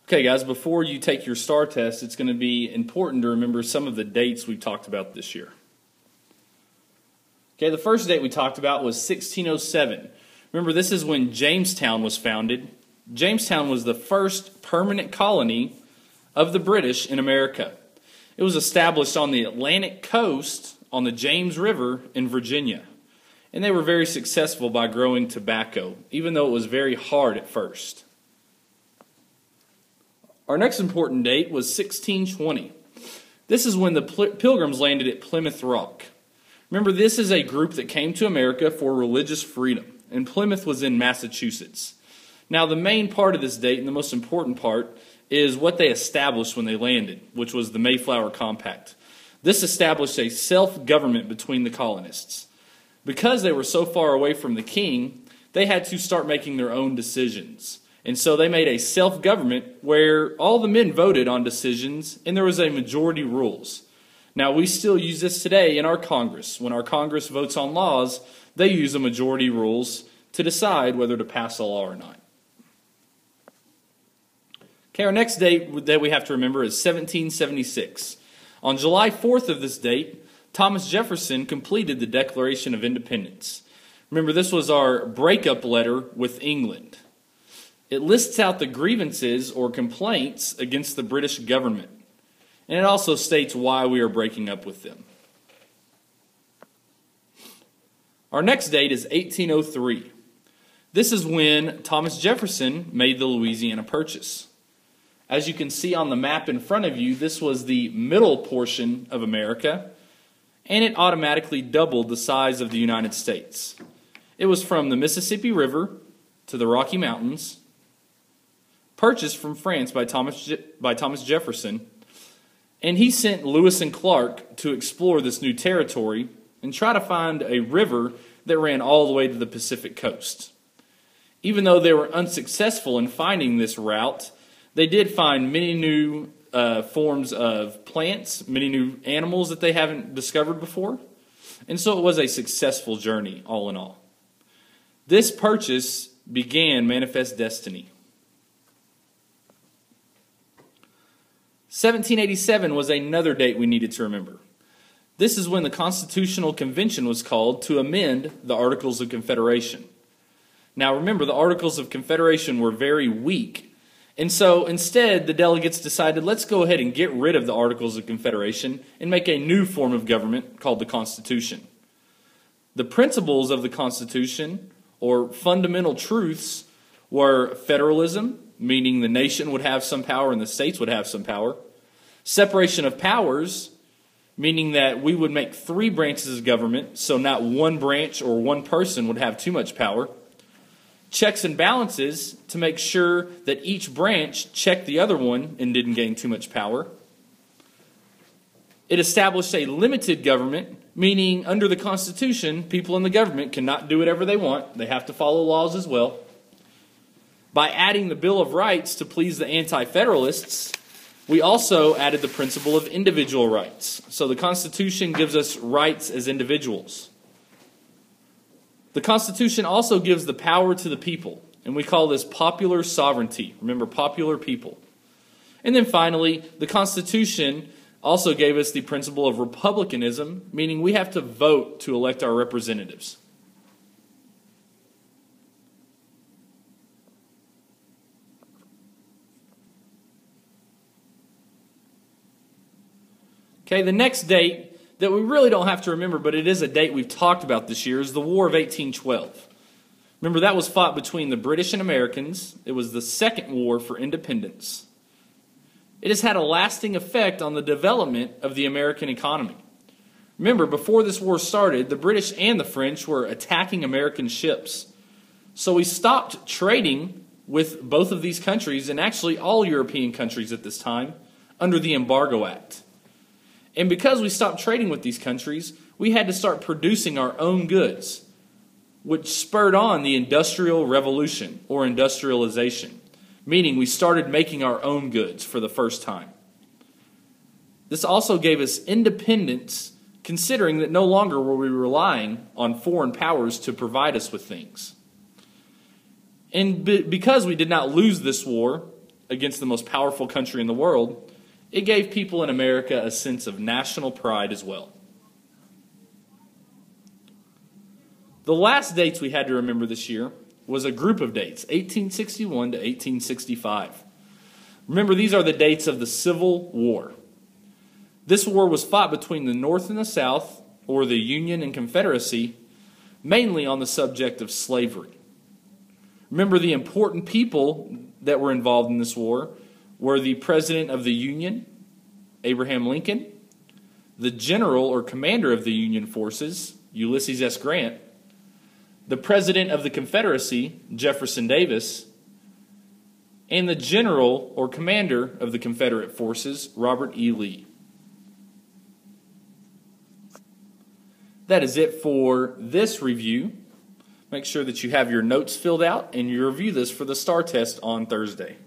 Okay, guys, before you take your STAAR test, it's going to be important to remember some of the dates we've talked about this year. Okay, the first date we talked about was 1607. Remember, this is when Jamestown was founded. Jamestown was the first permanent colony of the British in America. It was established on the Atlantic coast on the James River in Virginia. And they were very successful by growing tobacco, even though it was very hard at first. Our next important date was 1620. This is when the Pilgrims landed at Plymouth Rock. Remember, this is a group that came to America for religious freedom, and Plymouth was in Massachusetts. Now, the main part of this date, and the most important part, is what they established when they landed, which was the Mayflower Compact. This established a self-government between the colonists. Because they were so far away from the king, they had to start making their own decisions. And so they made a self-government where all the men voted on decisions and there was a majority rules. Now, we still use this today in our Congress. When our Congress votes on laws, they use a majority rules to decide whether to pass a law or not. Okay, our next date that we have to remember is 1776. On July 4th of this date, Thomas Jefferson completed the Declaration of Independence. Remember, this was our breakup letter with England. It lists out the grievances or complaints against the British government. And it also states why we are breaking up with them. Our next date is 1803. This is when Thomas Jefferson made the Louisiana Purchase. As you can see on the map in front of you, this was the middle portion of America, and it automatically doubled the size of the United States. It was from the Mississippi River to the Rocky Mountains, purchased from France by Thomas Jefferson, and he sent Lewis and Clark to explore this new territory and try to find a river that ran all the way to the Pacific coast. Even though they were unsuccessful in finding this route, they did find many new forms of plants, many new animals that they haven't discovered before, and so it was a successful journey all in all. This purchase began Manifest Destiny. 1787 was another date we needed to remember. This is when the Constitutional Convention was called to amend the Articles of Confederation. Now remember, the Articles of Confederation were very weak, and so instead the delegates decided, let's go ahead and get rid of the Articles of Confederation and make a new form of government called the Constitution. The principles of the Constitution, or fundamental truths, were federalism, meaning the nation would have some power and the states would have some power. Separation of powers, meaning that we would make 3 branches of government, so not one branch or one person would have too much power. Checks and balances, to make sure that each branch checked the other one and didn't gain too much power. It established a limited government, meaning under the Constitution, people in the government cannot do whatever they want. They have to follow laws as well. By adding the Bill of Rights to please the Anti-Federalists, we also added the principle of individual rights. So the Constitution gives us rights as individuals. The Constitution also gives the power to the people, and we call this popular sovereignty. Remember, popular people. And then finally, the Constitution also gave us the principle of republicanism, meaning we have to vote to elect our representatives. Okay, the next date that we really don't have to remember, but it is a date we've talked about this year, is the War of 1812. Remember, that was fought between the British and Americans. It was the second war for independence. It has had a lasting effect on the development of the American economy. Remember, before this war started, the British and the French were attacking American ships. So we stopped trading with both of these countries, and actually all European countries at this time, under the Embargo Act. And because we stopped trading with these countries, we had to start producing our own goods, which spurred on the Industrial Revolution, or industrialization, meaning we started making our own goods for the first time. This also gave us independence, considering that no longer were we relying on foreign powers to provide us with things. And because we did not lose this war, against the most powerful country in the world, it gave people in America a sense of national pride as well. The last dates we had to remember this year was a group of dates, 1861 to 1865. Remember, these are the dates of the Civil War. This war was fought between the North and the South, or the Union and Confederacy, mainly on the subject of slavery. Remember, the important people that were involved in this war were the President of the Union, Abraham Lincoln, the General or Commander of the Union forces, Ulysses S. Grant, the President of the Confederacy, Jefferson Davis, and the General or Commander of the Confederate forces, Robert E. Lee. That is it for this review. Make sure that you have your notes filled out and you review this for the STAAR test on Thursday.